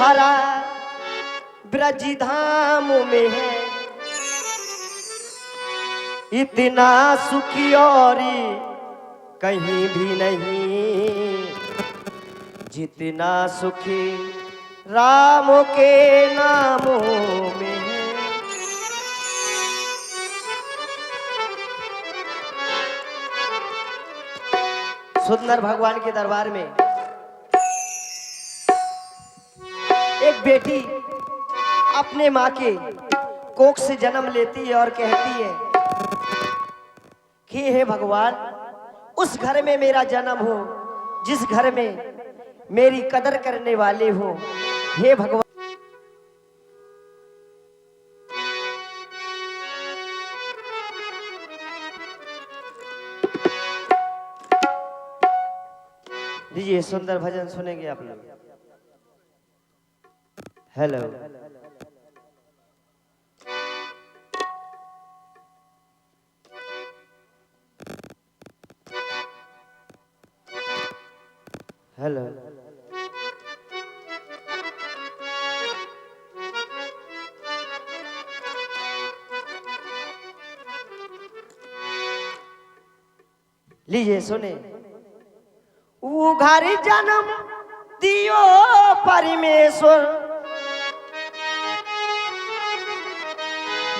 भरा ब्रज धाम में है, इतना सुखी और कहीं भी नहीं, जितना सुखी राम के नामों में है। सुंदर भगवान के दरबार में एक बेटी अपने माँ के कोख से जन्म लेती है और कहती है कि हे भगवान, उस घर में मेरा जन्म हो जिस घर में मेरी कदर करने वाले हो। हे भगवान, लीजिए सुंदर भजन सुनेंगे आप लोग। हेलो, हेलो, लीजिए सुने। वो घर जन्म दियो परमेश्वर,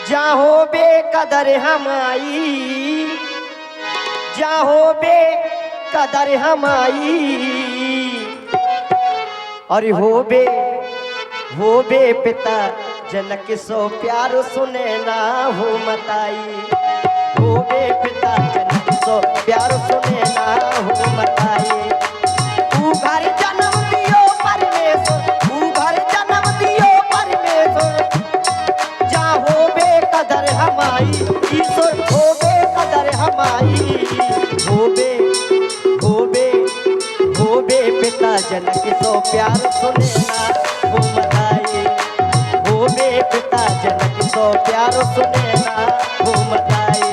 जाहो बेकदर हमाई, जाहो बेकदर हमाई, और हो बे पिता जनक सो प्यार सुने ना हो मताई, हो बे पिता जनक सो प्यार सुने ना हो मताई। तू घर जन्म दियो परमेश्वर, तू घर जन्म दियो परमेश्वर, जाहो बेकदर हमाई, ईश्वर हो बेकदर हमाई, हो बे पिता जनक सो प्यार सुने ना हो मताई, हो बे पिता जनक सो प्यार सुने ना हो मताई।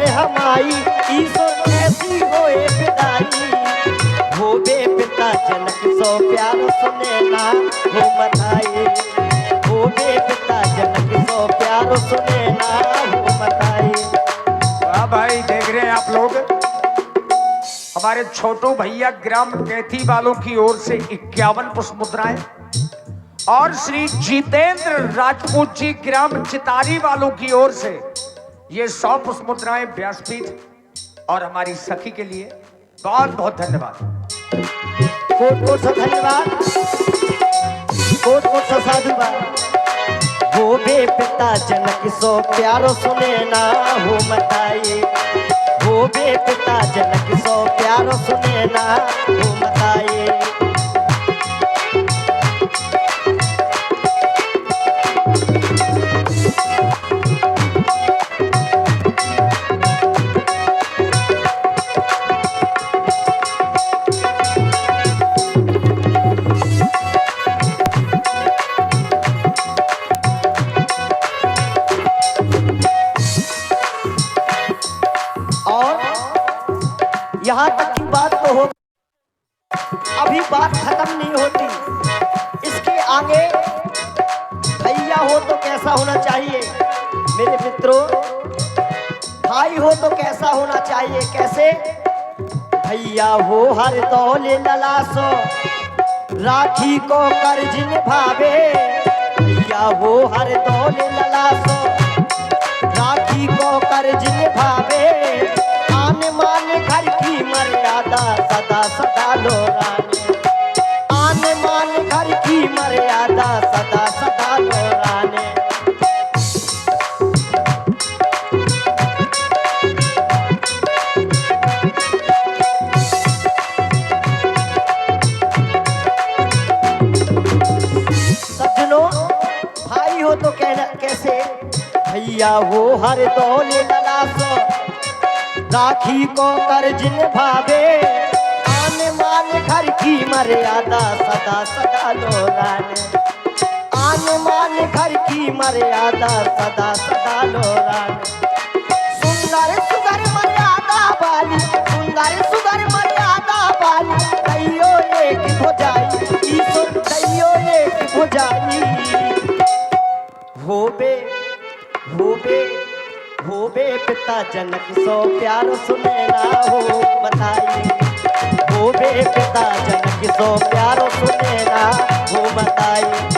हमाई ईश्वर ऐसी होए विदाई, हो बे पिता जनक सो प्यार सुने ना हो मताई, हो बे पिता जनक सो प्यार सुने ना हो मताई। वाह भाई, देख रहे हैं आप लोग, हमारे छोटू भैया ग्राम कैथी वालों की ओर से 51 पुष्प मुद्राएं और श्री जितेंद्र राजपूत जी ग्राम चितारी वालों की ओर से ये 100 पुष्प मुद्राएं व्यासपीठ और हमारी सखी के लिए बहुत बहुत धन्यवाद। कोट सा धन्यवाद, कोट सा साधुवाद। हो बे पिता जनक सो प्यारो सुने ना हो मताई, हो बे पिता जनक सो प्यारो सुने ना हो मताई। यहाँ तक की बात तो हो, अभी बात खत्म नहीं होती। इसके आगे भैया हो तो कैसा होना चाहिए मेरे मित्रों, भाई हो तो कैसा होना चाहिए, कैसे? भैया हो हर दौले ललासो, राखी को कर्ज निभावे, भैया हो हर दौले ललासो, राखी को कर्ज निभावे, आन मान घर की मर्यादा सदा सदा लोराने, आन मान घर की मर्यादा सदा सदा लोराने। पिया हो हर दौल ललासो राखी को कर्ज भावे आन मान घर की मर्यादा सदा सदा लोराने आन मान घर की मर्यादा सदा सदा लोराने सुंदर सुंदर मर्यादा वाली सुंदर सुंदर मर्यादा वाली दैयो एक भुजाई ईश्वर दैयो एक भुजाई होबे होबे होबे पिता जनक सो प्यार सुने ना हो बताई होबे पिता जनक सो प्यार सुने ना हो बताई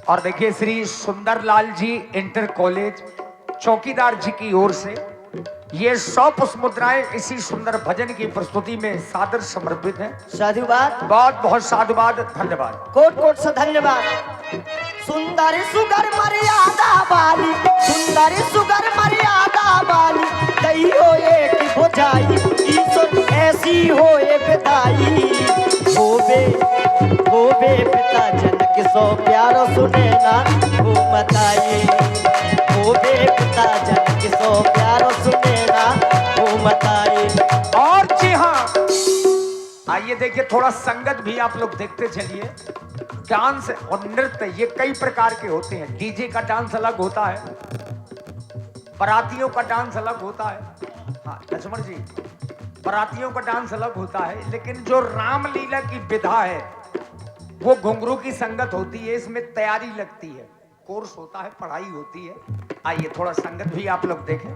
और देखिए श्री सुंदरलाल जी इंटर कॉलेज चौकीदार जी की ओर से ये 100 पुष्प मुद्राएं इसी सुंदर भजन की प्रस्तुति में सादर समर्पित है। साधुवाद बहुत बहुत साधुवाद धन्यवाद कोट कोट से धन्यवाद सुंदर सुगर मर्यादा वाली सुंदर सुगर मर्यादा वाली दैयो एक भुजाई ईश्वर ऐसी होए विदाई होबे होबे पिता जनक सो प्यारो सुने ना हो बताई होबे पिता जनक सो प्यारो सुने ना हो बताई। और जी हाँ, आइए देखिए थोड़ा संगत भी आप लोग देखते चलिए। डांस और नृत्य ये कई प्रकार के होते हैं। डीजे का डांस अलग होता है, बारातियों का डांस अलग होता है। हाँ लक्ष्मण जी, बारातियों का डांस अलग होता है, लेकिन जो रामलीला की विधा है वो घुंघरू की संगत होती है। इसमें तैयारी लगती है, कोर्स होता है, पढ़ाई होती है। आइए थोड़ा संगत भी आप लोग देखें।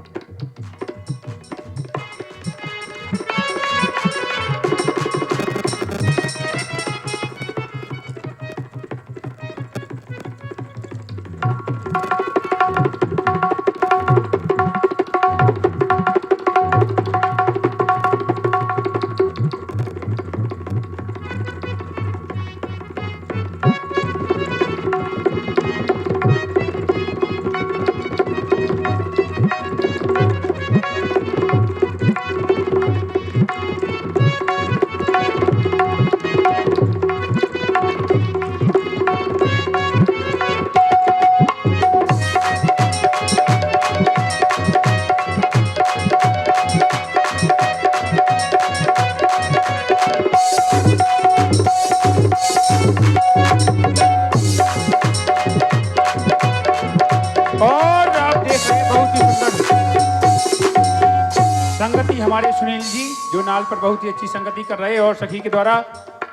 संगति हमारे सुनील जी जो नाल पर बहुत ही अच्छी संगति कर रहे हैं और सखी के द्वारा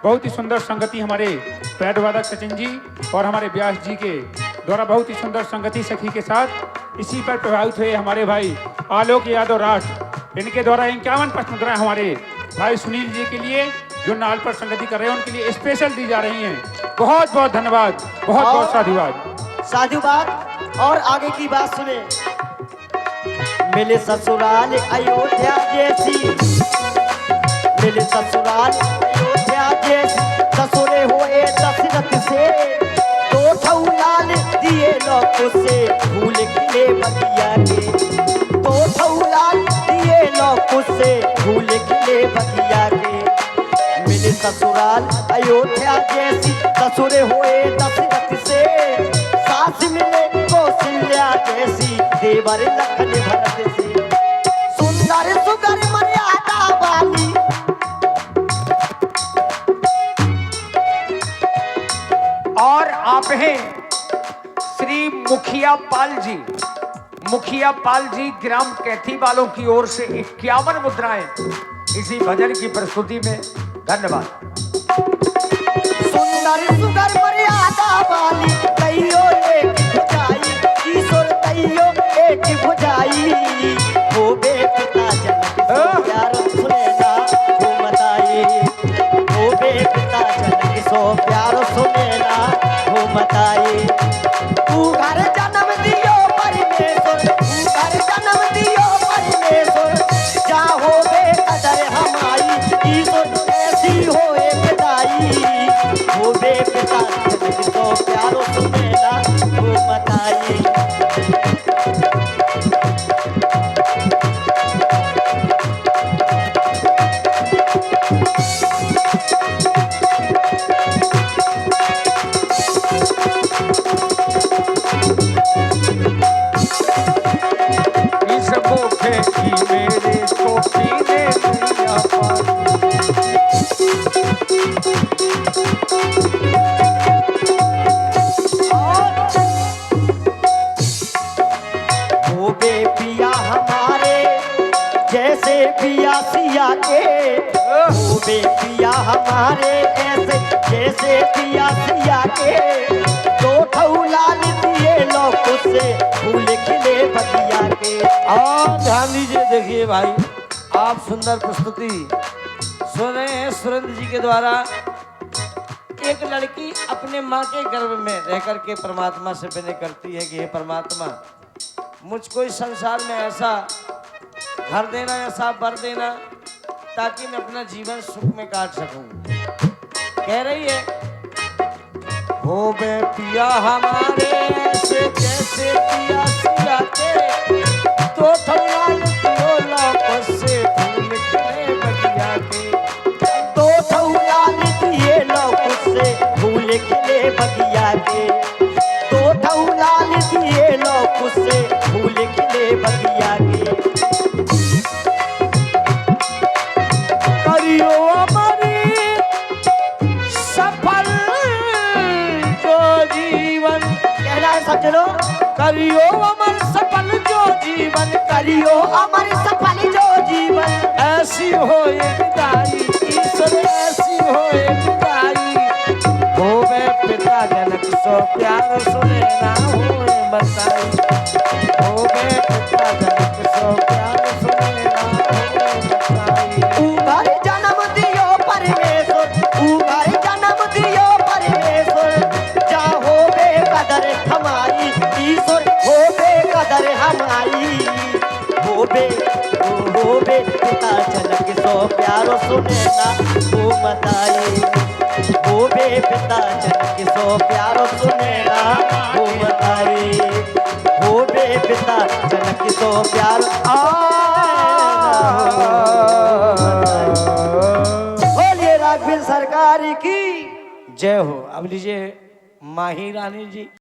बहुत ही सुंदर संगति हमारे पैड वादक सचिन जी और हमारे व्यास जी के द्वारा बहुत ही सुंदर संगति सखी के साथ इसी पर प्रभावित हुए हमारे भाई आलोक यादव राष्ट्र। इनके द्वारा 51 पुष्प मुद्राएं हमारे भाई सुनील जी के लिए जो नाल पर संगति कर रहे हैं उनके लिए स्पेशल दी जा रही हैं। बहुत बहुत धन्यवाद, बहुत बहुत साधुवाद साधुवाद। और आगे की बात सुने। मिले ससुराल अयोध्या जैसी मिले ससुराल अयोध्या जैसी ससुरे हुए दशरथ से तो ठौलाल दिए लोग से फूल खिले बगिया के तो ठौलाल दिए लोग से फूल खिले बगिया के मिले ससुराल अयोध्या जैसी ससुरे हुए दशरथ से सास मिले कौशल्या जैसी देवर लखन भरत से सुंदर सुगर मर्यादा वाली और आप हैं श्री मुखिया पाल जी ग्राम कैथी वालों की ओर से 51 मुद्राएं इसी भजन की प्रस्तुति में। धन्यवाद। सुंदर सुगर मर्यादा वाली दैयो एक भुजाई ईश्वर दैयो एक भुजाई होबे पिता जनक सो प्यार सुने ना हो बताई होबे पिता जनक सो प्यार सुने ना हो बताई तू घर जन्म दियो परमेश्वर तू प्यारो सुनेला वो बताई। इस बोखे की मेरे को पीने नैया पानी। वो बे पिया हमारे जैसे पिया सिया के, वो बे पिया हमारे ऐसे जैसे पिया सिया के, दो ठौलाल दिए लोग से फूल खिले बगिया के। और ध्यान दीजिए, देखिए भाई, आप सुंदर प्रस्तुति सुन रहे हैं सुरेंद्र जी के द्वारा। एक लड़की अपने माँ के गर्भ में रह करके परमात्मा से विनय करती है कि हे परमात्मा, मुझको इस संसार में ऐसा घर देना, ऐसा वर देना ताकि मैं अपना जीवन सुख में काट सकूं। कह रही है, हो बे पिया हमारे ऐसे जैसे पिया सिया के, तो ठौलाल दियो लौक से फूल खिले बगिया के। दो ठौलाल दिए लोग से फूल खिले बगिया के, दो ठौलाल दिए लोग से फूल खिले बगिया के। करियो हमारी सफल जो जीवन, कहना है सब चलो, करियो अमर सफल जो जीवन, करियो अमर सफल जो जीवन। ऐसी हो ये विदाई ईश्वर, ऐसी हो ये विदाई। होवे पिता जनक सो प्यार सुने ना होए बताई। होवे पिता जनक सो प्यार सुने ना होए बताई। उभर जन्म दियो परमेश्वर, उभर जन्म दियो परमेश्वर, जा होवे कदर हमारी ईश्वर, होवे कदर हमारी। होवे पिता जनक सो प्यारो सुने ना वो बताई। होवे पिता जनक सो प्यारो सुने ना वो बताई। होवे पिता जनक सो प्यारो बोलिए राघवेंद्र सरकार की जय हो। अब लीजिए माही रानी जी।